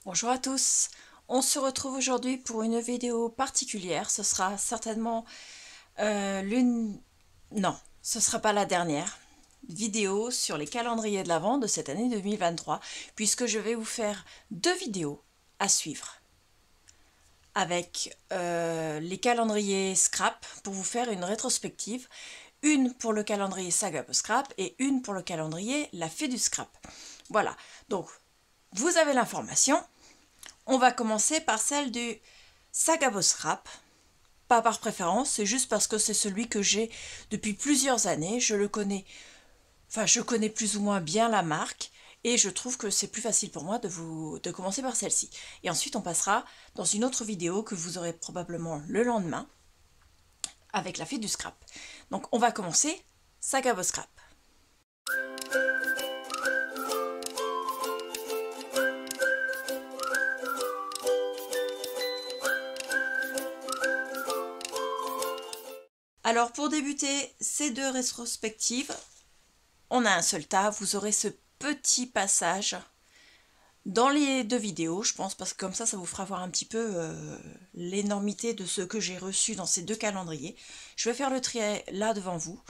Bonjour à tous, on se retrouve aujourd'hui pour une vidéo particulière. Ce sera certainement l'une... Non, ce ne sera pas la dernière vidéo sur les calendriers de l'Avent de cette année 2023, puisque je vais vous faire deux vidéos à suivre avec les calendriers Scrap pour vous faire une rétrospective, une pour le calendrier Saga Post Scrap et une pour le calendrier La Fée du Scrap. Voilà, donc vous avez l'information. On va commencer par celle du Saga Post Scrap. Pas par préférence, c'est juste parce que c'est celui que j'ai depuis plusieurs années. Je le connais, enfin je connais plus ou moins bien la marque et je trouve que c'est plus facile pour moi de commencer par celle-ci. Et ensuite on passera dans une autre vidéo que vous aurez probablement le lendemain avec la fée du scrap. Donc on va commencer Saga Post Scrap. Alors pour débuter ces deux rétrospectives, on a un seul tas, vous aurez ce petit passage dans les deux vidéos, je pense, parce que comme ça vous fera voir un petit peu l'énormité de ce que j'ai reçu dans ces deux calendriers. Je vais faire le tri là devant vous,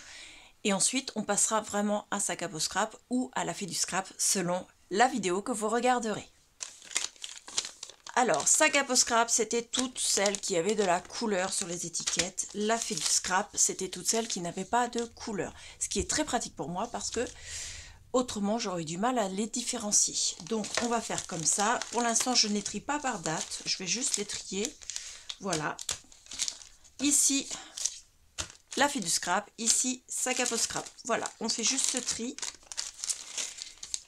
et ensuite on passera vraiment à Saga Post Scrap ou à la fée du scrap, selon la vidéo que vous regarderez. Alors, Saga Post Scrap, c'était toutes celles qui avaient de la couleur sur les étiquettes. La fée du scrap, c'était toutes celles qui n'avaient pas de couleur. Ce qui est très pratique pour moi parce que autrement, j'aurais eu du mal à les différencier. Donc, on va faire comme ça. Pour l'instant, je ne trie pas par date. Je vais juste les trier. Voilà. Ici, la fée du scrap. Ici, Saga Post Scrap. Voilà, on fait juste ce tri.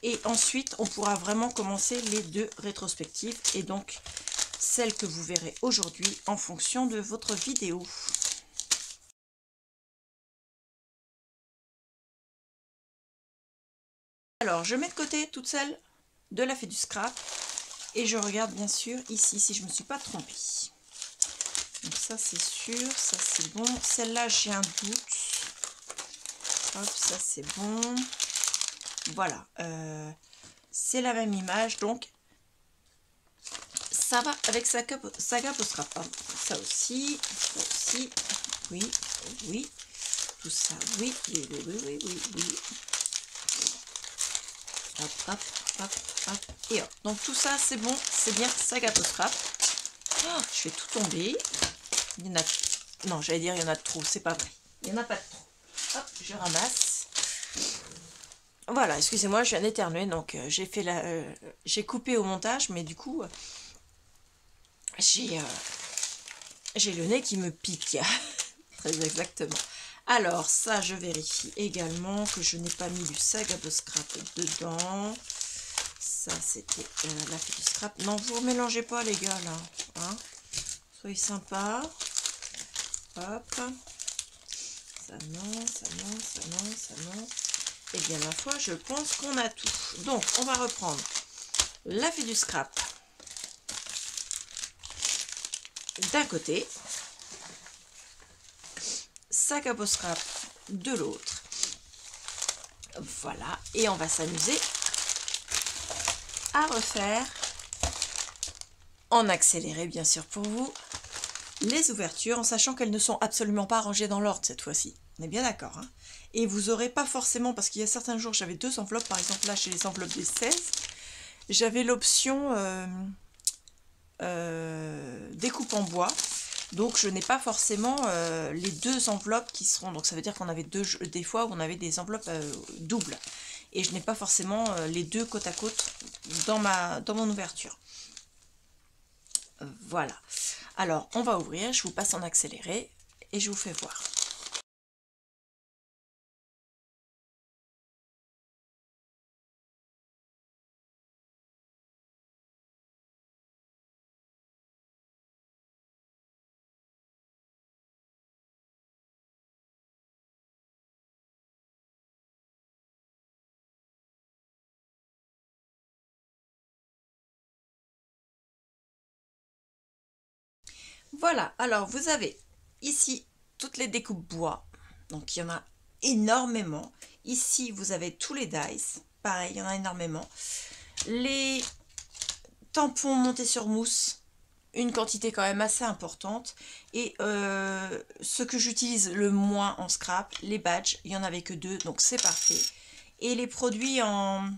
Et ensuite, on pourra vraiment commencer les deux rétrospectives et donc celle que vous verrez aujourd'hui en fonction de votre vidéo. Alors, je mets de côté toutes celles de la fée du scrap et je regarde bien sûr ici si je ne me suis pas trompée. Donc ça c'est sûr, ça c'est bon. Celle-là j'ai un doute. Hop, ça c'est bon. Voilà, c'est la même image, donc ça va avec Saga Post Scrap. Ça aussi, oui, oui, tout ça, oui, oui, oui, oui, oui, oui, oui. Hop, hop, hop, hop, et hop. Donc tout ça, c'est bon, c'est bien Saga Post Scrap. Oh, je vais tout tomber. Il y en a... Non, j'allais dire il y en a de trop, c'est pas vrai. Il n'y en a pas de trop. Hop, je ramasse. Voilà, excusez-moi, je viens d'éternuer, donc j'ai fait j'ai coupé au montage, mais du coup, j'ai le nez qui me pique. Très exactement. Alors, ça, je vérifie également que je n'ai pas mis du Saga Post Scrap dedans. Ça, c'était la fée du scrap. Non, vous ne mélangez pas, les gars, là. Hein, soyez sympas. Hop. Ça non, ça non, ça non, ça non. Et bien, ma foi, je pense qu'on a tout. Donc, on va reprendre la fée du scrap d'un côté, Saga Post Scrap de l'autre. Voilà, et on va s'amuser à refaire en accéléré bien sûr pour vous les ouvertures, en sachant qu'elles ne sont absolument pas rangées dans l'ordre cette fois-ci. On est bien d'accord, hein? Et vous n'aurez pas forcément, parce qu'il y a certains jours j'avais deux enveloppes, par exemple là j'ai les enveloppes des 16, j'avais l'option découpe en bois. Donc je n'ai pas forcément les deux enveloppes qui seront, donc ça veut dire qu'on avait des fois où on avait des enveloppes doubles. Et je n'ai pas forcément les deux côte à côte dans mon ouverture. Voilà. Alors on va ouvrir, je vous passe en accéléré et je vous fais voir. Voilà, alors vous avez ici toutes les découpes bois, donc il y en a énormément. Ici vous avez tous les dies, pareil, il y en a énormément. Les tampons montés sur mousse, une quantité quand même assez importante. Et ce que j'utilise le moins en scrap, les badges, il n'y en avait que 2, donc c'est parfait. Et les produits en...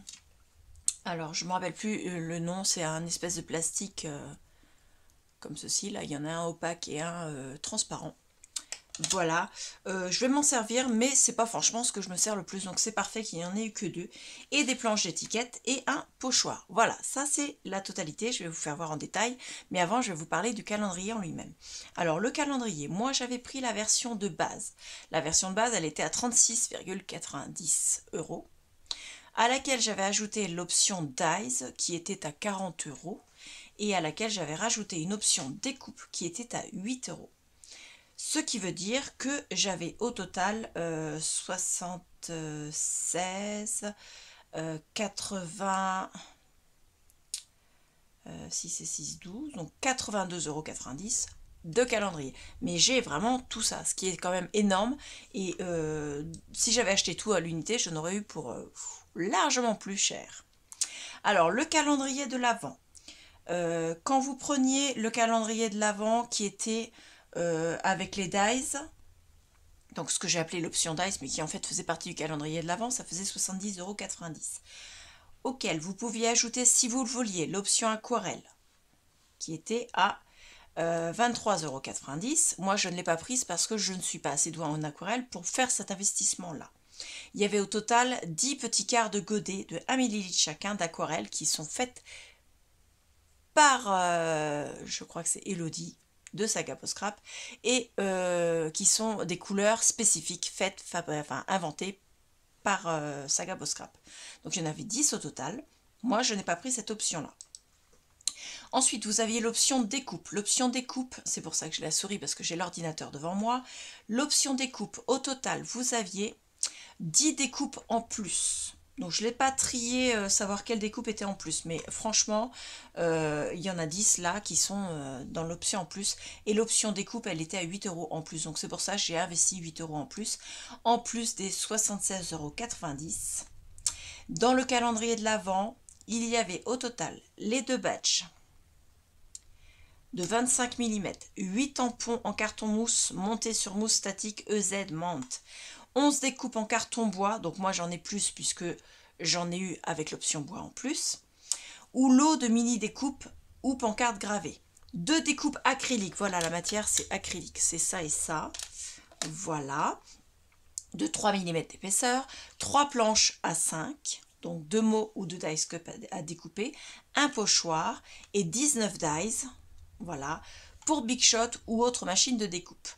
Alors, je ne me rappelle plus le nom, c'est un espèce de plastique comme ceci. Là, il y en a un opaque et un transparent. Voilà, je vais m'en servir, mais c'est pas franchement ce que je me sers le plus, donc c'est parfait qu'il n'y en ait eu que 2. Et des planches d'étiquette et un pochoir. Voilà, ça c'est la totalité, je vais vous faire voir en détail, mais avant je vais vous parler du calendrier en lui-même. Alors le calendrier, moi j'avais pris la version de base. La version de base, elle était à 36,90 €, à laquelle j'avais ajouté l'option Dies qui était à 40 € et à laquelle j'avais rajouté une option découpe qui était à 8 €. Ce qui veut dire que j'avais au total 76, 80, 6 et 6, 12, donc 82,90 € de calendrier. Mais j'ai vraiment tout ça, ce qui est quand même énorme. Et si j'avais acheté tout à l'unité, je n'aurais eu pour largement plus cher. Alors, le calendrier de l'Avent. Quand vous preniez le calendrier de l'Avent qui était avec les dies, donc ce que j'ai appelé l'option dies, mais qui en fait faisait partie du calendrier de l'Avent, ça faisait 70,90 €, auquel vous pouviez ajouter, si vous le vouliez, l'option aquarelle, qui était à 23,90 €. Moi, je ne l'ai pas prise parce que je ne suis pas assez douée en aquarelle pour faire cet investissement-là. Il y avait au total 10 petits quarts de godet de 1 ml chacun d'aquarelle qui sont faites par, je crois que c'est Elodie, de Saga Post Scrap, et qui sont des couleurs spécifiques faites, enfin inventées par Saga Post Scrap. Donc il y en avait 10 au total. Moi, je n'ai pas pris cette option-là. Ensuite, vous aviez l'option découpe. L'option découpe, c'est pour ça que j'ai la souris parce que j'ai l'ordinateur devant moi. L'option découpe, au total, vous aviez 10 découpes en plus. Donc je ne l'ai pas trié, savoir quelle découpe était en plus, mais franchement, il y en a 10 là qui sont dans l'option en plus. Et l'option découpe, elle était à 8 € en plus. Donc c'est pour ça que j'ai investi 8 € en plus des 76,90 €. Dans le calendrier de l'Avent, il y avait au total les 2 badges de 25 mm, 8 tampons en carton mousse montés sur mousse statique EZ Mante, 11 découpes en carton bois, donc moi j'en ai plus puisque j'en ai eu avec l'option bois en plus, ou lot de mini découpes ou pancartes gravées. 2 découpes acryliques, voilà la matière c'est acrylique, c'est ça et ça, voilà, de 3 mm d'épaisseur, 3 planches à 5, donc 2 mots ou 2 dice cup à découper, un pochoir et 19 dies, voilà, pour Big Shot ou autre machine de découpe.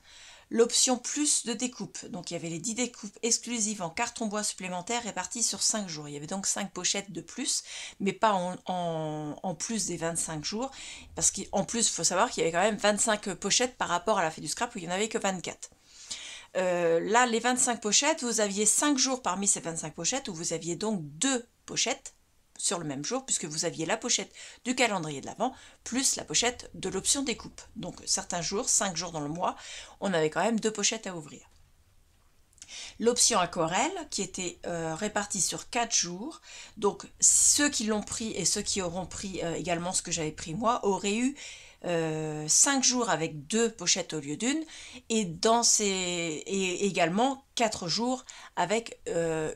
L'option plus de découpe, donc il y avait les 10 découpes exclusives en carton bois supplémentaire réparties sur 5 jours. Il y avait donc 5 pochettes de plus, mais pas en plus des 25 jours, parce qu'en plus, il faut savoir qu'il y avait quand même 25 pochettes par rapport à la fête du scrap où il n'y en avait que 24. Là, les 25 pochettes, vous aviez 5 jours parmi ces 25 pochettes où vous aviez donc 2 pochettes sur le même jour, puisque vous aviez la pochette du calendrier de l'Avent plus la pochette de l'option découpe. Donc certains jours, 5 jours dans le mois, on avait quand même 2 pochettes à ouvrir. L'option aquarelle qui était répartie sur 4 jours, donc ceux qui l'ont pris et ceux qui auront pris également ce que j'avais pris moi auraient eu 5 jours avec 2 pochettes au lieu d'une, et également 4 jours avec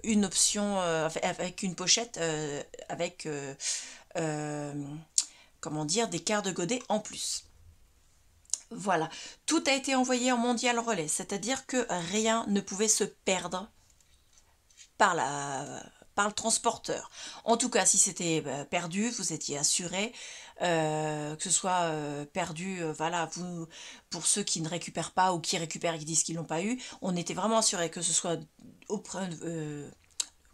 une option, avec une pochette avec comment dire, des quarts de godet en plus. Voilà, tout a été envoyé en mondial relais, c'est-à-dire que rien ne pouvait se perdre par le transporteur. En tout cas, si c'était perdu, vous étiez assuré, que ce soit perdu, voilà, vous, pour ceux qui ne récupèrent pas ou qui récupèrent et qui disent qu'ils l'ont pas eu, on était vraiment assuré que ce soit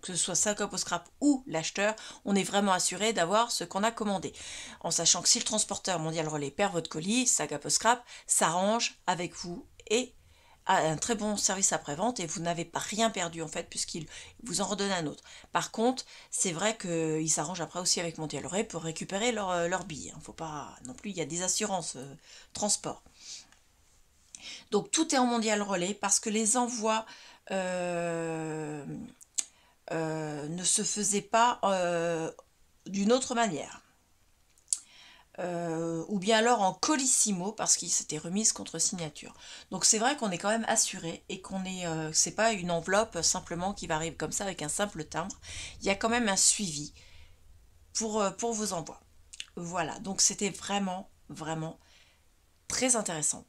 que ce soit Saga Post Scrap ou l'acheteur, on est vraiment assuré d'avoir ce qu'on a commandé. En sachant que si le transporteur mondial relais perd votre colis, Saga Post Scrap s'arrange avec vous et a un très bon service après-vente et vous n'avez pas rien perdu en fait puisqu'il vous en redonne un autre. Par contre, c'est vrai qu'ils s'arrangent après aussi avec Mondial Relais pour récupérer leur billet. Faut pas non plus, il y a des assurances transport. Donc tout est en Mondial Relais parce que les envois ne se faisaient pas d'une autre manière. ou bien alors en colissimo parce qu'il s'était remise contre signature. Donc c'est vrai qu'on est quand même assuré et qu'on est, c'est pas une enveloppe simplement qui va arriver comme ça avec un simple timbre. Il y a quand même un suivi pour vos envois. Voilà, donc c'était vraiment, vraiment très intéressant.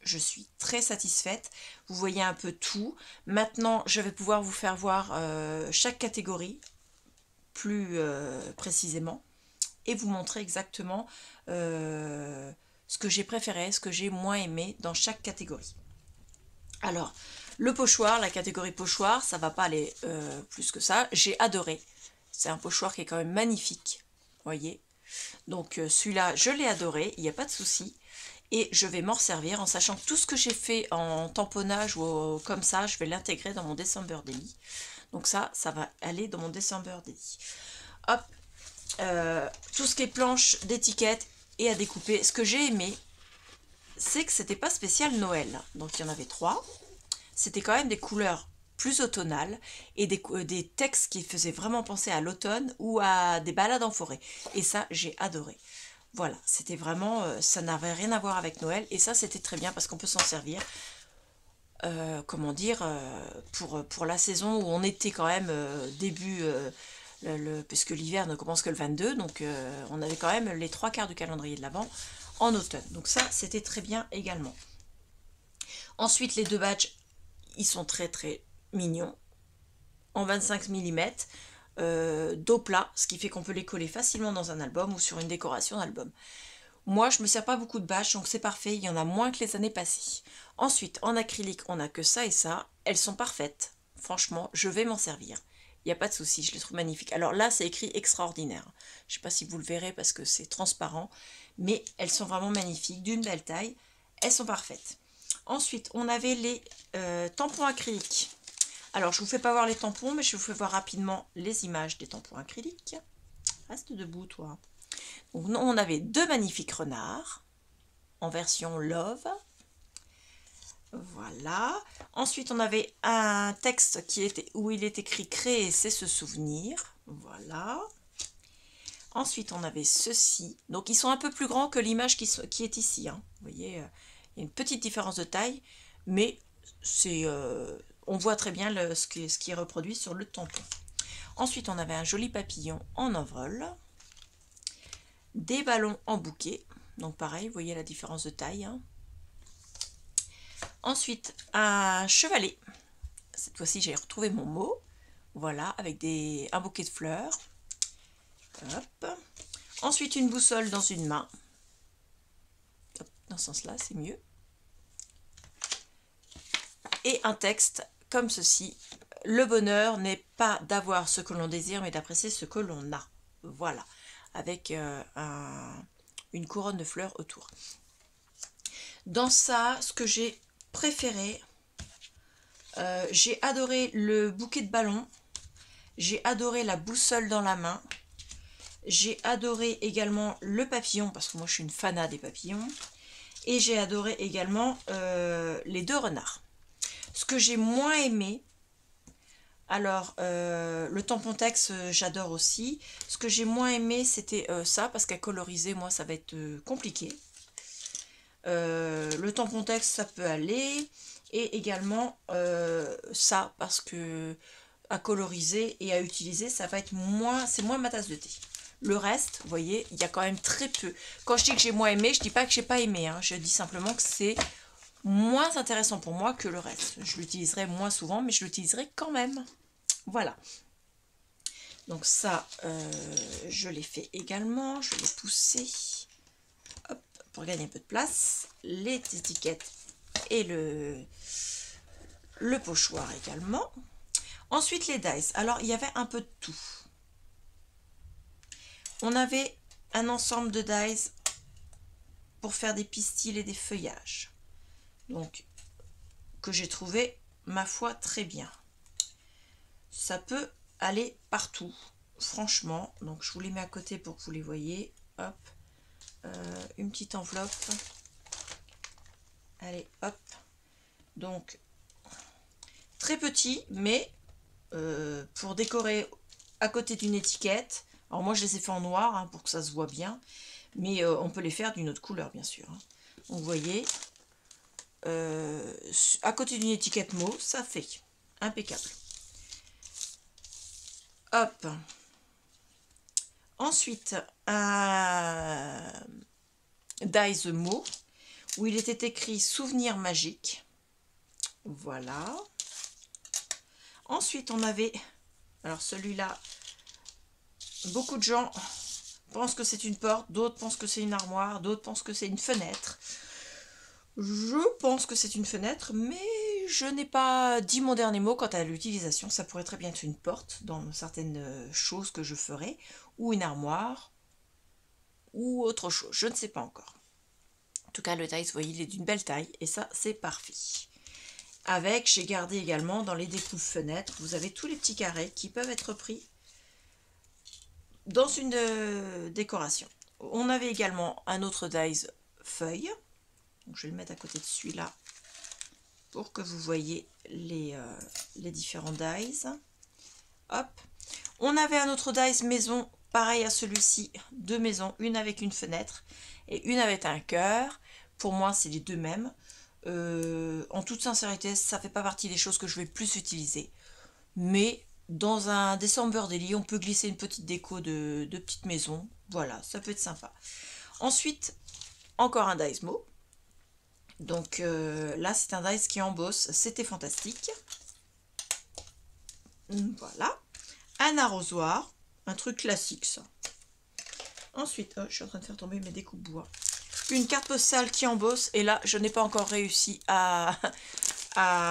Je suis très satisfaite. Vous voyez un peu tout. Maintenant, je vais pouvoir vous faire voir chaque catégorie plus précisément et vous montrer exactement ce que j'ai préféré, ce que j'ai moins aimé dans chaque catégorie. Alors, le pochoir, la catégorie pochoir, ça va pas aller plus que ça. J'ai adoré. C'est un pochoir qui est quand même magnifique. Voyez. Donc celui-là, je l'ai adoré, il n'y a pas de souci. Et je vais m'en servir en sachant que tout ce que j'ai fait en tamponnage ou comme ça, je vais l'intégrer dans mon December Daily. Donc ça va aller dans mon December Daily. Hop, tout ce qui est planche d'étiquette et à découper. Ce que j'ai aimé, c'est que c'était pas spécial Noël. Donc il y en avait 3. C'était quand même des couleurs plus automnales et des textes qui faisaient vraiment penser à l'automne ou à des balades en forêt. Et ça, j'ai adoré. Voilà, c'était vraiment, ça n'avait rien à voir avec Noël et ça c'était très bien parce qu'on peut s'en servir, comment dire, pour la saison où on était quand même début, puisque l'hiver ne commence que le 22, donc on avait quand même les 3/4 du calendrier de l'Avent en automne. Donc ça c'était très bien également. Ensuite les 2 badges, ils sont très très mignons, en 25 mm. Dos plat, ce qui fait qu'on peut les coller facilement dans un album ou sur une décoration d'album. Moi, je ne me sers pas beaucoup de bâches, donc c'est parfait, il y en a moins que les années passées. Ensuite, en acrylique, on n'a que ça et ça. Elles sont parfaites. Franchement, je vais m'en servir. Il n'y a pas de souci, je les trouve magnifiques. Alors là, c'est écrit extraordinaire. Je ne sais pas si vous le verrez parce que c'est transparent, mais elles sont vraiment magnifiques, d'une belle taille. Elles sont parfaites. Ensuite, on avait les tampons acryliques. Alors, je ne vous fais pas voir les tampons, mais je vous fais voir rapidement les images des tampons acryliques. Reste debout, toi. Donc, on avait 2 magnifiques renards en version Love. Voilà. Ensuite, on avait un texte où il est écrit « Créer, c'est se souvenir ». Voilà. Ensuite, on avait ceci. Donc, ils sont un peu plus grands que l'image qui est ici. Hein. Vous voyez, il y a une petite différence de taille, mais c'est... on voit très bien ce qui est reproduit sur le tampon. Ensuite, on avait un joli papillon en envol. Des ballons en bouquet. Donc pareil, vous voyez la différence de taille. Hein. Ensuite, un chevalet. Cette fois-ci, j'ai retrouvé mon mot. Voilà, avec un bouquet de fleurs. Hop. Ensuite, une boussole dans une main. Hop, dans ce sens-là, c'est mieux. Et un texte comme ceci. Le bonheur n'est pas d'avoir ce que l'on désire, mais d'apprécier ce que l'on a. Voilà. Avec une couronne de fleurs autour. Dans ça, ce que j'ai préféré, j'ai adoré le bouquet de ballons, j'ai adoré la boussole dans la main, j'ai adoré également le papillon, parce que moi je suis une fanat des papillons, et j'ai adoré également les 2 renards. Ce que j'ai moins aimé, alors le tampon texte j'adore aussi, ce que j'ai moins aimé c'était ça, parce qu'à coloriser moi ça va être compliqué. Le tampon texte ça peut aller, et également ça, parce que à coloriser et à utiliser ça va être moins, c'est moins ma tasse de thé. Le reste, vous voyez, il y a quand même très peu. Quand je dis que j'ai moins aimé, je dis pas que j'ai pas aimé, hein, je dis simplement que c'est moins intéressant pour moi que le reste. Je l'utiliserai moins souvent, mais je l'utiliserai quand même. Voilà. Donc ça, je l'ai fait également, je l'ai poussé. Hop, pour gagner un peu de place. Les étiquettes et le pochoir également. Ensuite, les dies. Alors, il y avait un peu de tout. On avait un ensemble de dies pour faire des pistils et des feuillages. Donc, que j'ai trouvé, ma foi, très bien. Ça peut aller partout, franchement. Donc, je vous les mets à côté pour que vous les voyez. Hop. Une petite enveloppe. Allez, hop. Donc, très petit, mais pour décorer à côté d'une étiquette. Alors moi, je les ai fait en noir hein, pour que ça se voit bien. Mais on peut les faire d'une autre couleur, bien sûr. Hein. Donc, vous voyez, à côté d'une étiquette mot, ça fait impeccable. Hop. Ensuite, un dies mot où il était écrit souvenir magique. Voilà. Ensuite, on avait, alors celui-là, beaucoup de gens pensent que c'est une porte, d'autres pensent que c'est une armoire, d'autres pensent que c'est une fenêtre. Je pense que c'est une fenêtre, mais je n'ai pas dit mon dernier mot quant à l'utilisation. Ça pourrait très bien être une porte dans certaines choses que je ferai, ou une armoire, ou autre chose. Je ne sais pas encore. En tout cas, le dice, vous voyez, il est d'une belle taille, et ça, c'est parfait. Avec, j'ai gardé également dans les découpes fenêtres, vous avez tous les petits carrés qui peuvent être pris dans une décoration. On avait également un autre dice feuille. Donc, je vais le mettre à côté de celui-là pour que vous voyez les différents dies. Hop. On avait un autre dice maison, pareil à celui-ci, deux maisons, une avec une fenêtre et une avec un cœur. Pour moi, c'est les deux mêmes. En toute sincérité, ça ne fait pas partie des choses que je vais plus utiliser. Mais dans un December Daily, on peut glisser une petite déco de petite maison. Voilà, ça peut être sympa. Ensuite, encore un dice mot. Donc là, c'est un dice qui embosse. C'était fantastique. Voilà. Un arrosoir. Un truc classique, ça. Ensuite, oh, je suis en train de faire tomber mes découpes bois. Une carte postale qui embosse. Et là, je n'ai pas encore réussi à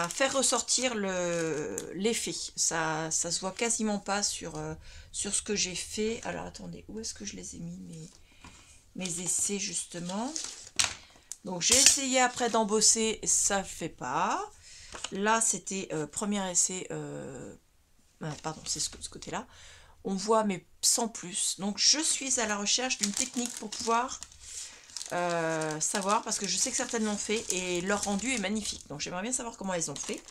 faire ressortir l'effet. Ça se voit quasiment pas sur ce que j'ai fait. Alors, attendez, où est-ce que je les ai mis, mes essais, justement? Donc, j'ai essayé après d'embosser, ça ne fait pas. Là, c'était premier essai. Pardon, c'est ce côté-là. On voit, mais sans plus. Donc, je suis à la recherche d'une technique pour pouvoir savoir, parce que je sais que certaines l'ont fait et leur rendu est magnifique. Donc, j'aimerais bien savoir comment elles ont fait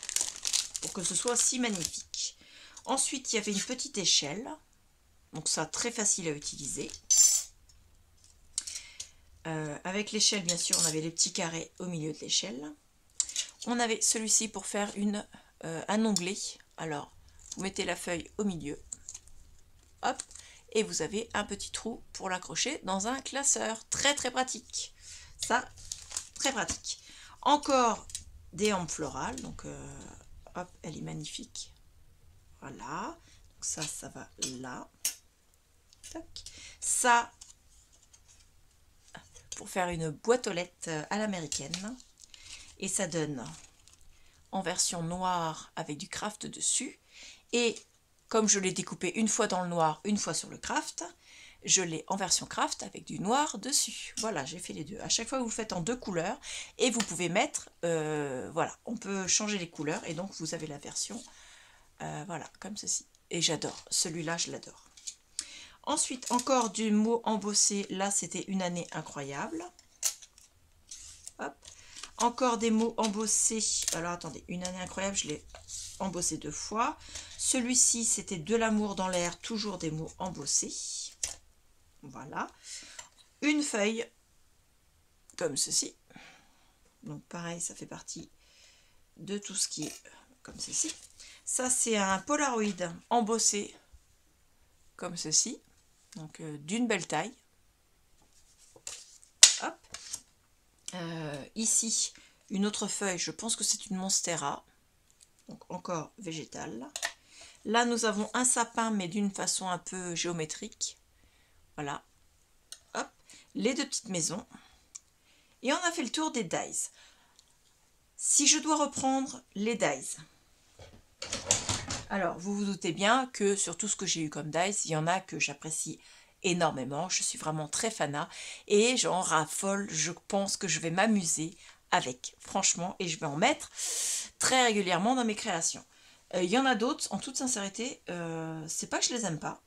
pour que ce soit si magnifique. Ensuite, il y avait une petite échelle. Donc, ça, très facile à utiliser. Avec l'échelle, bien sûr, on avait les petits carrés au milieu de l'échelle. On avait celui-ci pour faire un onglet. Alors, vous mettez la feuille au milieu. Hop. Et vous avez un petit trou pour l'accrocher dans un classeur. Très, très pratique. Ça, très pratique. Encore des hampes florales. Donc, hop, elle est magnifique. Voilà. Donc ça va là. Tac. Ça, pour faire une boîte aux lettres à l'américaine. Et ça donne en version noire avec du craft dessus. Et comme je l'ai découpé une fois dans le noir, une fois sur le craft, je l'ai en version craft avec du noir dessus. Voilà, j'ai fait les deux. À chaque fois, vous le faites en deux couleurs. Et vous pouvez mettre, voilà, on peut changer les couleurs. Et donc, vous avez la version, voilà, comme ceci. Et j'adore. Celui-là, je l'adore. Ensuite, encore du mot embossé. Là, c'était une année incroyable. Hop. Encore des mots embossés. Alors, attendez, une année incroyable, je l'ai embossé deux fois. Celui-ci, c'était de l'amour dans l'air, toujours des mots embossés. Voilà. Une feuille, comme ceci. Donc, pareil, ça fait partie de tout ce qui est comme ceci. Ça, c'est un Polaroid embossé, comme ceci. Donc, d'une belle taille. Hop. Ici, une autre feuille, je pense que c'est une Monstera. Donc, encore végétale. Là, nous avons un sapin, mais d'une façon un peu géométrique. Voilà. Hop. Les deux petites maisons. Et on a fait le tour des dies. Si je dois reprendre les dies. Alors, vous vous doutez bien que sur tout ce que j'ai eu comme dies, il y en a que j'apprécie énormément. Je suis vraiment très fanat. Et j'en raffole. Je pense que je vais m'amuser avec, franchement. Et je vais en mettre très régulièrement dans mes créations. Il y en a d'autres, en toute sincérité, c'est pas que je les aime pas,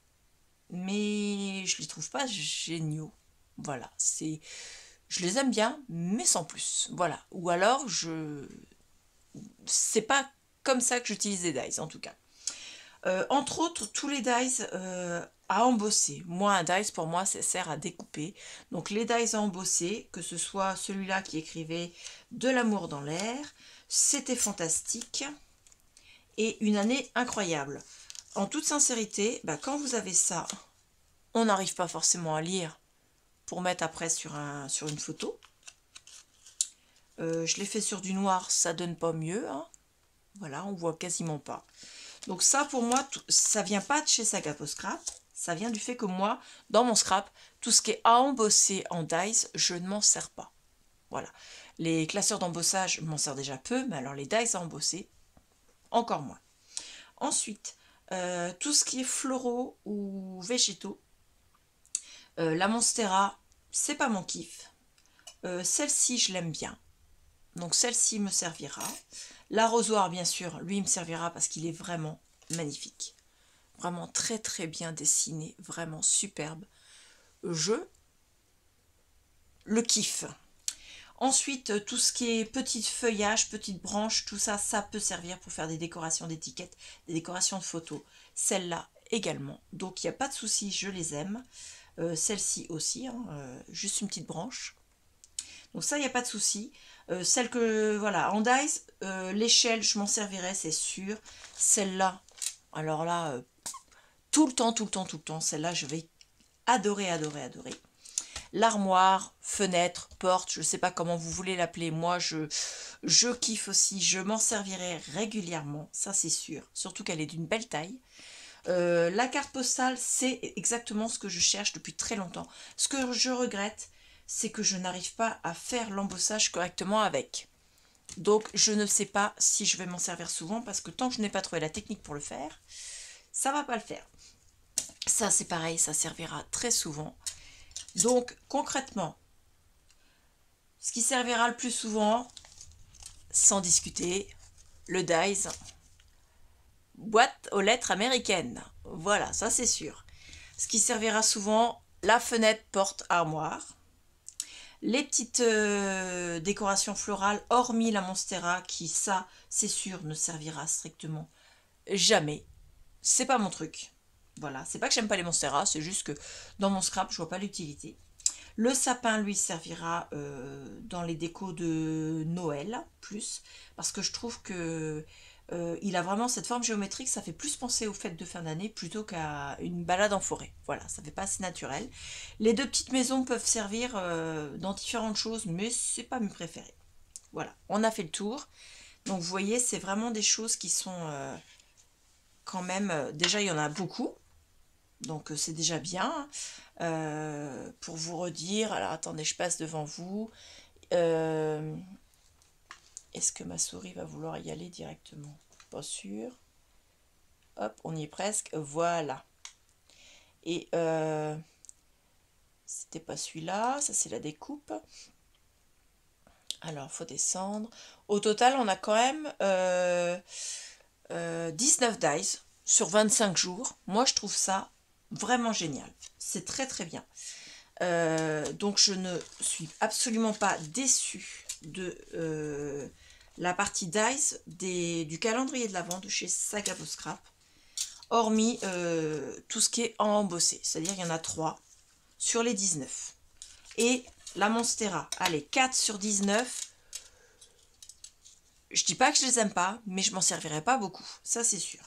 mais je les trouve pas géniaux. Voilà, je les aime bien, mais sans plus. Voilà, ou alors c'est pas comme ça que j'utilise les dies, en tout cas. Entre autres, tous les dies à embosser. Moi, un dies, pour moi, ça sert à découper. Donc, les dies à embosser, que ce soit celui-là qui écrivait « De l'amour dans l'air », c'était fantastique et une année incroyable. En toute sincérité, bah, quand vous avez ça, on n'arrive pas forcément à lire pour mettre après sur une photo. Je l'ai fait sur du noir, ça donne pas mieux, hein. Voilà, on voit quasiment pas. Donc ça, pour moi, ça vient pas de chez Sagapo Scrap. Ça vient du fait que moi, dans mon scrap, tout ce qui est à embosser en dies, je ne m'en sers pas. Voilà. Les classeurs d'embossage, je m'en sers déjà peu, mais alors les dies à embosser, encore moins. Ensuite, tout ce qui est floraux ou végétaux, la Monstera, c'est pas mon kiff. Celle-ci, je l'aime bien. Donc celle-ci me servira. L'arrosoir, bien sûr, lui, me servira parce qu'il est vraiment magnifique. Vraiment très très bien dessiné, vraiment superbe. Je le kiffe. Ensuite, tout ce qui est petits feuillages, petites branches, tout ça, ça peut servir pour faire des décorations d'étiquettes, des décorations de photos. Celle-là également. Donc il n'y a pas de souci, je les aime. Celle-ci aussi, hein, juste une petite branche. Donc ça, il n'y a pas de souci. Celle que, voilà, en dies, l'échelle, je m'en servirai, c'est sûr. Celle-là, alors là, tout le temps, celle-là, je vais adorer. L'armoire, fenêtre, porte, je ne sais pas comment vous voulez l'appeler. Moi, je kiffe aussi, je m'en servirai régulièrement, ça c'est sûr. Surtout qu'elle est d'une belle taille. La carte postale, c'est exactement ce que je cherche depuis très longtemps. Ce que je regrette, c'est que je n'arrive pas à faire l'embossage correctement avec. Donc, je ne sais pas si je vais m'en servir souvent parce que tant que je n'ai pas trouvé la technique pour le faire, ça va pas le faire. Ça, c'est pareil, ça servira très souvent. Donc, concrètement, ce qui servira le plus souvent, sans discuter, le dies, boîte aux lettres américaines. Voilà, ça c'est sûr. Ce qui servira souvent, la fenêtre, porte, armoire. Les petites décorations florales, hormis la Monstera, qui, ça, c'est sûr, ne servira strictement jamais. C'est pas mon truc. Voilà, c'est pas que j'aime pas les Monstera, c'est juste que dans mon scrap, je vois pas l'utilité. Le sapin, lui, servira dans les décos de Noël, plus, parce que je trouve que il a vraiment cette forme géométrique, ça fait plus penser aux fêtes de fin d'année plutôt qu'à une balade en forêt. Voilà, ça fait pas assez naturel. Les deux petites maisons peuvent servir dans différentes choses, mais c'est pas mes préférés. Voilà, on a fait le tour. Donc vous voyez, c'est vraiment des choses qui sont quand même... déjà, il y en a beaucoup. Donc c'est déjà bien. Pour vous redire, alors attendez, je passe devant vous. Est-ce que ma souris va vouloir y aller directement? Pas sûr. Hop, on y est presque. Voilà. Et c'était pas celui-là, ça c'est la découpe. Alors, faut descendre. Au total, on a quand même 19 dies sur 25 jours. Moi, je trouve ça vraiment génial. C'est très très bien. Donc, je ne suis absolument pas déçue de la partie dies du calendrier de l'Avent de chez Sagapo Scrap. Hormis tout ce qui est en embossé. C'est-à-dire qu'il y en a 3 sur les 19. Et la Monstera, allez, 4 sur 19. Je dis pas que je les aime pas, mais je m'en servirai pas beaucoup. Ça, c'est sûr.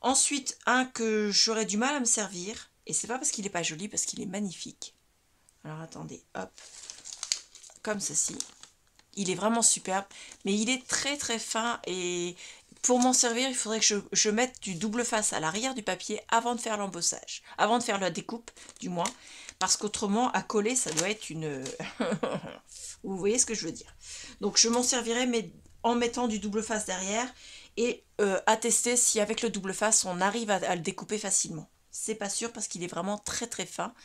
Ensuite, un que j'aurais du mal à me servir. Et c'est pas parce qu'il est pas joli, parce qu'il est magnifique. Alors, attendez, hop. Comme ceci. Il est vraiment superbe. Mais il est très très fin. Et pour m'en servir, il faudrait que je mette du double face à l'arrière du papier avant de faire l'embossage. Avant de faire la découpe, du moins. Parce qu'autrement, à coller, ça doit être une... Vous voyez ce que je veux dire. Donc, je m'en servirai, mais en mettant du double face derrière. Et à tester si avec le double face, on arrive à le découper facilement. C'est pas sûr parce qu'il est vraiment très très fin.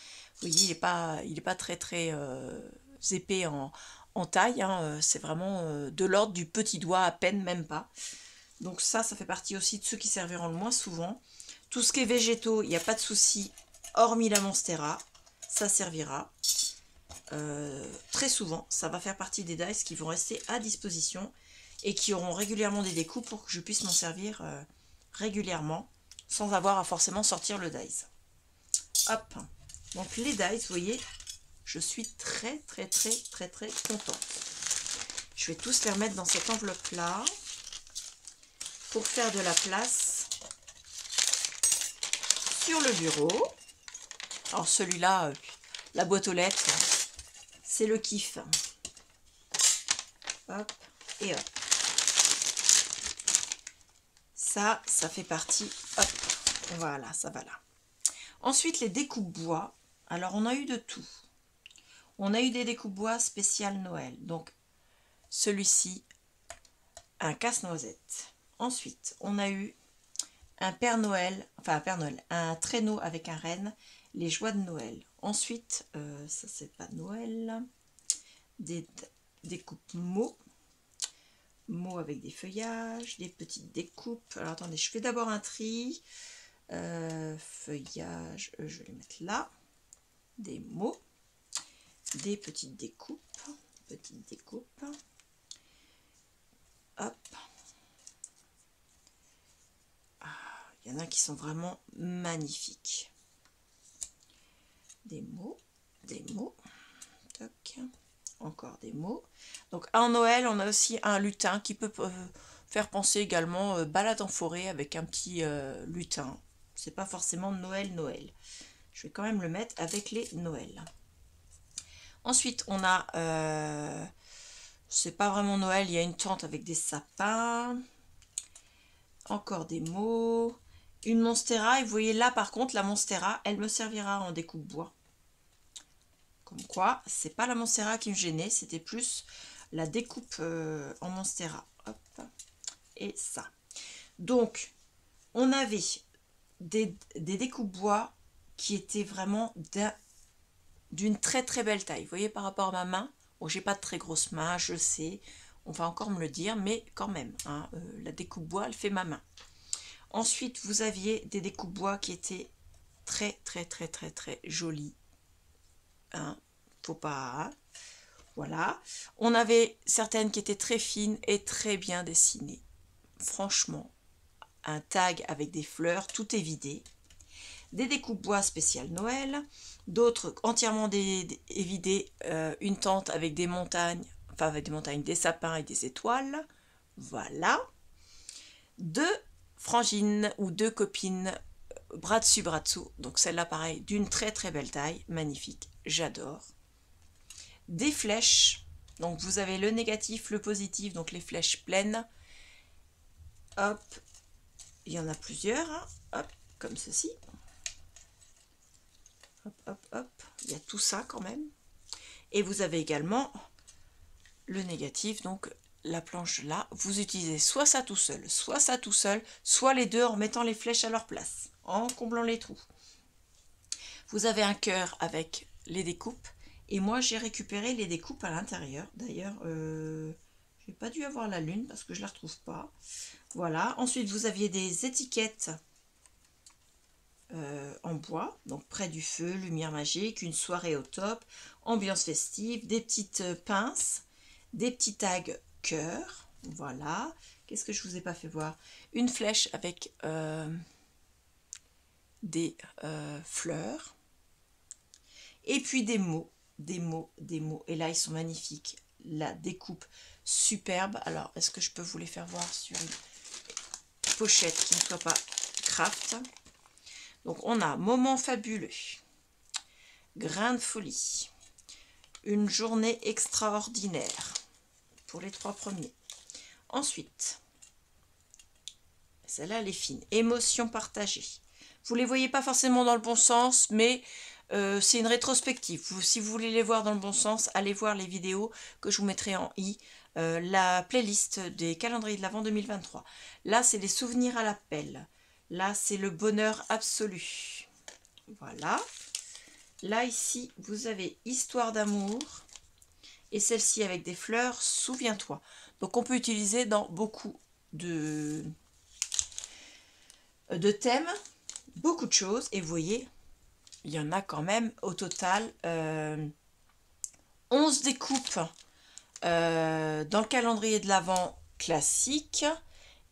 Vous voyez, il est pas très très épais en taille. Hein. C'est vraiment de l'ordre du petit doigt à peine, même pas. Donc ça fait partie aussi de ceux qui serviront le moins souvent. Tout ce qui est végétaux, il n'y a pas de souci, hormis la Monstera. Ça servira très souvent. Ça va faire partie des dies qui vont rester à disposition et qui auront régulièrement des découpes pour que je puisse m'en servir régulièrement. sans avoir à forcément sortir le dies. Hop, donc les dies, vous voyez, je suis très contente. Je vais tous les remettre dans cette enveloppe-là pour faire de la place sur le bureau. Alors celui-là, la boîte aux lettres, c'est le kiff. Hop, et hop. Ça fait partie, hop, voilà, ça va là. Ensuite, les découpes bois. Alors, on a eu de tout. On a eu des découpes bois spéciales Noël. Donc, celui-ci, un casse-noisette. Ensuite, on a eu un Père Noël, enfin un Père Noël, un traîneau avec un renne, les joies de Noël. Ensuite, ça c'est pas Noël, des découpes mots avec des feuillages, des petites découpes. Alors attendez, je fais d'abord un tri. Feuillage, je vais les mettre là. Des mots, des petites découpes, hop. Il y en a qui sont vraiment magnifiques. Des mots, toc. Encore des mots. Donc en Noël, on a aussi un lutin qui peut faire penser également balade en forêt avec un petit lutin. C'est pas forcément Noël. Je vais quand même le mettre avec les Noël. Ensuite, on a, c'est pas vraiment Noël, il y a une tente avec des sapins. Encore des mots. Une monstera, et vous voyez là par contre, la monstera, elle me servira en découpe bois. Comme quoi, c'est pas la monstera qui me gênait, c'était plus la découpe en monstera. Hop, et ça. Donc, on avait des découpes bois qui étaient vraiment d'une très belle taille. Vous voyez par rapport à ma main, bon, j'ai pas de très grosse main, je sais, on va encore me le dire, mais quand même, hein, la découpe bois, elle fait ma main. Ensuite, vous aviez des découpes bois qui étaient très jolies. Hein, faut pas... Hein, voilà. On avait certaines qui étaient très fines et très bien dessinées. Franchement, un tag avec des fleurs, tout est vidé. Des découpes bois spéciales Noël, d'autres entièrement vidées, une tente avec des montagnes, enfin avec des montagnes, des sapins et des étoiles. Voilà. Deux frangines ou deux copines, bras dessus bras dessous. Donc celle-là pareil, d'une très belle taille, magnifique, j'adore. Des flèches, donc vous avez le négatif, le positif, donc les flèches pleines. Hop, il y en a plusieurs, hein. Hop, comme ceci. Hop, il y a tout ça quand même. Et vous avez également le négatif, donc la planche là. Vous utilisez soit ça tout seul, soit les deux en mettant les flèches à leur place, en comblant les trous. Vous avez un cœur avec les découpes. Et moi, j'ai récupéré les découpes à l'intérieur. D'ailleurs, j'ai pas dû avoir la lune parce que je la retrouve pas. Voilà. Ensuite, vous aviez des étiquettes en bois, donc près du feu, lumière magique, une soirée au top, ambiance festive, des petites pinces, des petits tags cœur. Voilà. Qu'est-ce que je vous ai pas fait voir? Une flèche avec des fleurs. Et puis des mots. Et là, ils sont magnifiques. La découpe superbe. Alors, est-ce que je peux vous les faire voir sur une pochette qui ne soit pas craft? Donc, on a moment fabuleux, grain de folie, une journée extraordinaire pour les 3 premiers. Ensuite, celle-là, elle est fine. Émotion partagée. Vous ne les voyez pas forcément dans le bon sens, mais c'est une rétrospective. Si vous voulez les voir dans le bon sens, allez voir les vidéos que je vous mettrai en i. La playlist des calendriers de l'Avent 2023. Là, c'est les souvenirs à l'appel. Là, c'est le bonheur absolu. Voilà. Là, ici, vous avez Histoire d'amour. Et celle-ci avec des fleurs, Souviens-toi. Donc, on peut utiliser dans beaucoup de thèmes, beaucoup de choses. Et vous voyez, il y en a quand même au total 11 découpes dans le calendrier de l'Avent classique.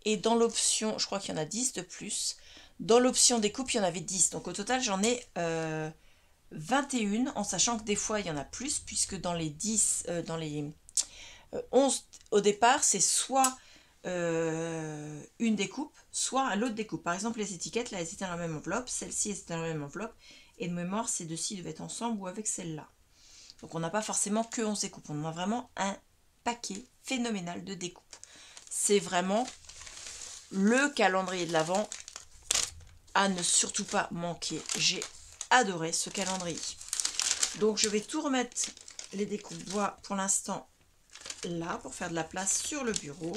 Et dans l'option, je crois qu'il y en a 10 de plus. Dans l'option découpe, il y en avait 10. Donc au total, j'en ai 21, en sachant que des fois, il y en a plus, puisque dans les 10, dans les 11 au départ, c'est soit une découpe, soit un lot de découpe. Par exemple, les étiquettes, là, elles étaient dans la même enveloppe. Celle-ci était dans la même enveloppe. Et de mémoire, ces deux-ci devaient être ensemble ou avec celle-là. Donc on n'a pas forcément que 11 découpes. On a vraiment un paquet phénoménal de découpes. C'est vraiment le calendrier de l'Avent à ne surtout pas manquer. J'ai adoré ce calendrier. Donc je vais tout remettre les découpes bois pour l'instant là pour faire de la place sur le bureau.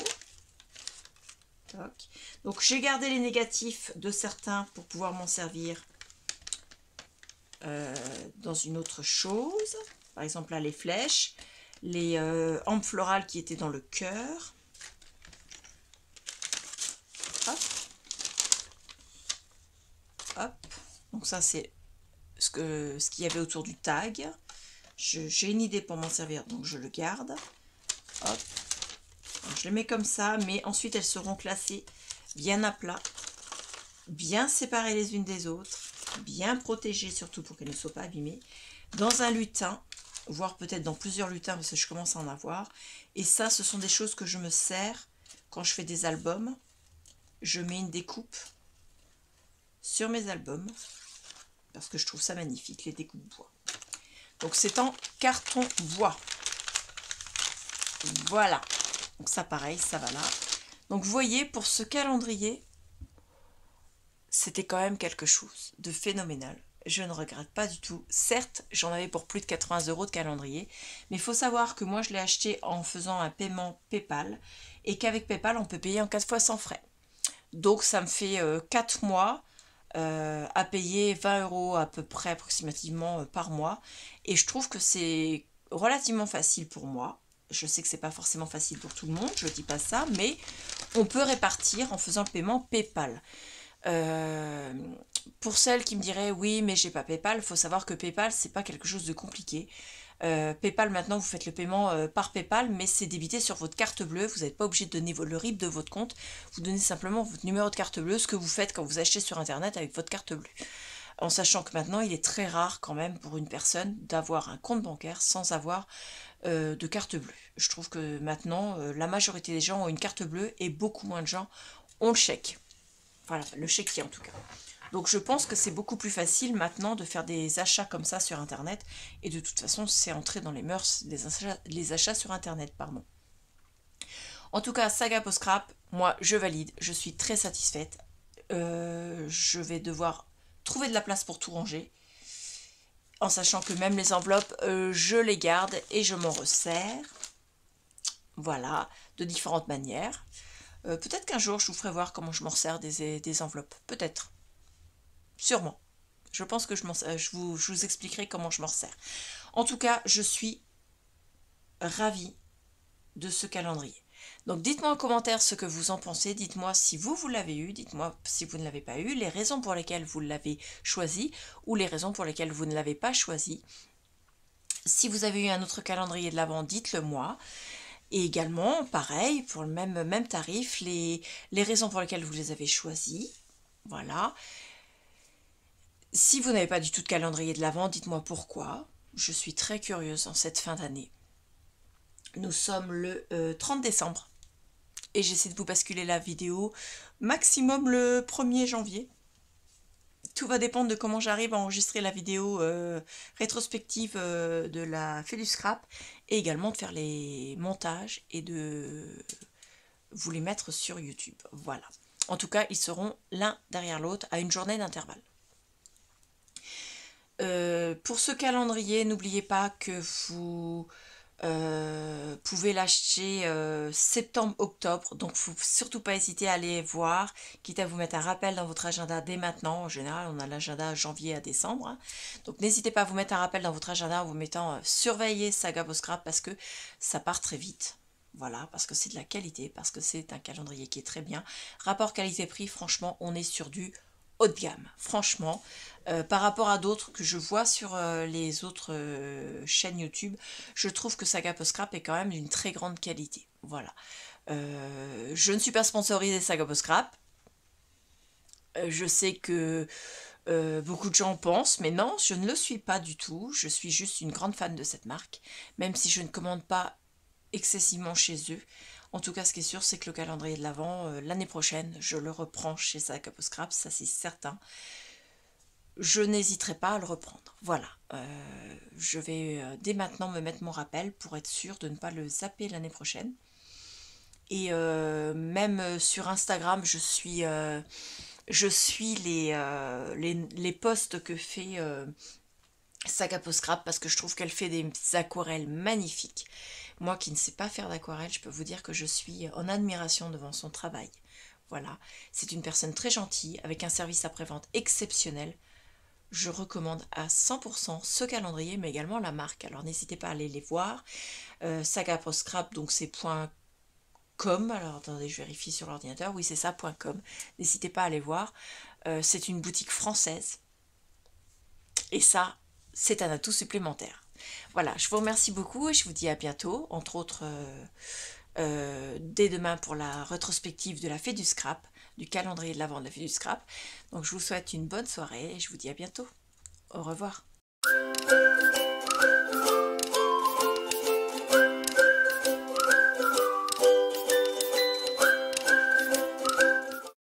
Toc. Donc j'ai gardé les négatifs de certains pour pouvoir m'en servir dans une autre chose. Par exemple là les flèches, les hampes florales qui étaient dans le cœur. Hop. Hop. Donc ça c'est ce qu'il y avait autour du tag. J'ai une idée pour m'en servir, donc je le garde. Hop. Alors, je les mets comme ça, mais ensuite elles seront classées bien à plat, bien séparées les unes des autres, bien protégées surtout pour qu'elles ne soient pas abîmées, dans un lutin, voire peut-être dans plusieurs lutins parce que je commence à en avoir. Et ça, ce sont des choses que je me sers quand je fais des albums. Je mets une découpe sur mes albums parce que je trouve ça magnifique, les découpes bois. Donc c'est en carton bois. Voilà. Donc ça pareil, ça va là. Donc vous voyez, pour ce calendrier, c'était quand même quelque chose de phénoménal. Je ne regrette pas du tout. Certes, j'en avais pour plus de 80 € de calendrier, mais il faut savoir que moi je l'ai acheté en faisant un paiement PayPal et qu'avec PayPal on peut payer en 4 fois sans frais. Donc ça me fait 4 mois à payer 20 € à peu près approximativement par mois. Et je trouve que c'est relativement facile pour moi. Je sais que c'est pas forcément facile pour tout le monde, je ne dis pas ça, mais on peut répartir en faisant le paiement PayPal. Pour celles qui me diraient oui mais j'ai pas PayPal, il faut savoir que PayPal c'est pas quelque chose de compliqué. PayPal maintenant vous faites le paiement par PayPal, mais c'est débité sur votre carte bleue. Vous n'êtes pas obligé de donner le RIB de votre compte, vous donnez simplement votre numéro de carte bleue, ce que vous faites quand vous achetez sur internet avec votre carte bleue. En sachant que maintenant il est très rare quand même pour une personne d'avoir un compte bancaire sans avoir de carte bleue. Je trouve que maintenant la majorité des gens ont une carte bleue et beaucoup moins de gens ont le chèque. Voilà, le chéquier en tout cas. Donc je pense que c'est beaucoup plus facile maintenant de faire des achats comme ça sur internet. Et de toute façon, c'est entré dans les mœurs les achats sur internet, pardon. En tout cas, Saga Post Scrap, moi je valide, je suis très satisfaite. Je vais devoir trouver de la place pour tout ranger. En sachant que même les enveloppes, je les garde et je m'en resserre. Voilà, de différentes manières. Peut-être qu'un jour je vous ferai voir comment je m'en resserre des enveloppes. Peut-être. Sûrement. Je pense que je vous expliquerai comment je m'en resserre. En tout cas, je suis ravie de ce calendrier. Donc dites-moi en commentaire ce que vous en pensez. Dites-moi si vous l'avez eu. Dites-moi si vous ne l'avez pas eu. Les raisons pour lesquelles vous l'avez choisi ou les raisons pour lesquelles vous ne l'avez pas choisi. Si vous avez eu un autre calendrier de l'Avent, dites-le moi. Et également, pareil, pour le même tarif, les raisons pour lesquelles vous les avez choisis. Voilà. Si vous n'avez pas du tout de calendrier de l'Avent, dites-moi pourquoi. Je suis très curieuse en cette fin d'année. Nous sommes le 30 décembre. Et j'essaie de vous basculer la vidéo maximum le 1er janvier. Tout va dépendre de comment j'arrive à enregistrer la vidéo rétrospective de la Fais du Scrap. Et également de faire les montages et de vous les mettre sur YouTube. Voilà. En tout cas, ils seront l'un derrière l'autre à une journée d'intervalle. Pour ce calendrier, n'oubliez pas que vous pouvez l'acheter septembre-octobre, donc il ne faut surtout pas hésiter à aller voir, quitte à vous mettre un rappel dans votre agenda dès maintenant. En général, on a l'agenda janvier à décembre, hein. Donc n'hésitez pas à vous mettre un rappel dans votre agenda en vous mettant surveiller Saga Post Scrap parce que ça part très vite. Voilà, parce que c'est de la qualité, parce que c'est un calendrier qui est très bien. Rapport qualité-prix, franchement, on est sur du haut de gamme, franchement. Par rapport à d'autres que je vois sur les autres chaînes YouTube, je trouve que Saga Post Scrap est quand même d'une très grande qualité. Voilà. Je ne suis pas sponsorisée Saga Post Scrap. Je sais que beaucoup de gens pensent, mais non, je ne le suis pas du tout. Je suis juste une grande fan de cette marque, même si je ne commande pas excessivement chez eux. En tout cas, ce qui est sûr, c'est que le calendrier de l'Avent, l'année prochaine, je le reprends chez Sac à Peau Scrap, ça c'est certain. Je n'hésiterai pas à le reprendre. Voilà, je vais dès maintenant me mettre mon rappel pour être sûre de ne pas le zapper l'année prochaine. Et même sur Instagram, je suis les posts que fait Sac à Peau Scrap parce que je trouve qu'elle fait des aquarelles magnifiques. Moi qui ne sais pas faire d'aquarelle, je peux vous dire que je suis en admiration devant son travail. Voilà, c'est une personne très gentille avec un service après-vente exceptionnel. Je recommande à 100% ce calendrier, mais également la marque. Alors n'hésitez pas à aller les voir. Sac à Peau Scrap, donc c'est .com. Alors attendez, je vérifie sur l'ordinateur. Oui, c'est ça, .com. N'hésitez pas à aller voir. C'est une boutique française. Et ça, c'est un atout supplémentaire. Voilà, je vous remercie beaucoup et je vous dis à bientôt, entre autres dès demain pour la rétrospective de la Fée du Scrap, du calendrier de l'Avent de la Fée du Scrap. Donc je vous souhaite une bonne soirée et je vous dis à bientôt. Au revoir.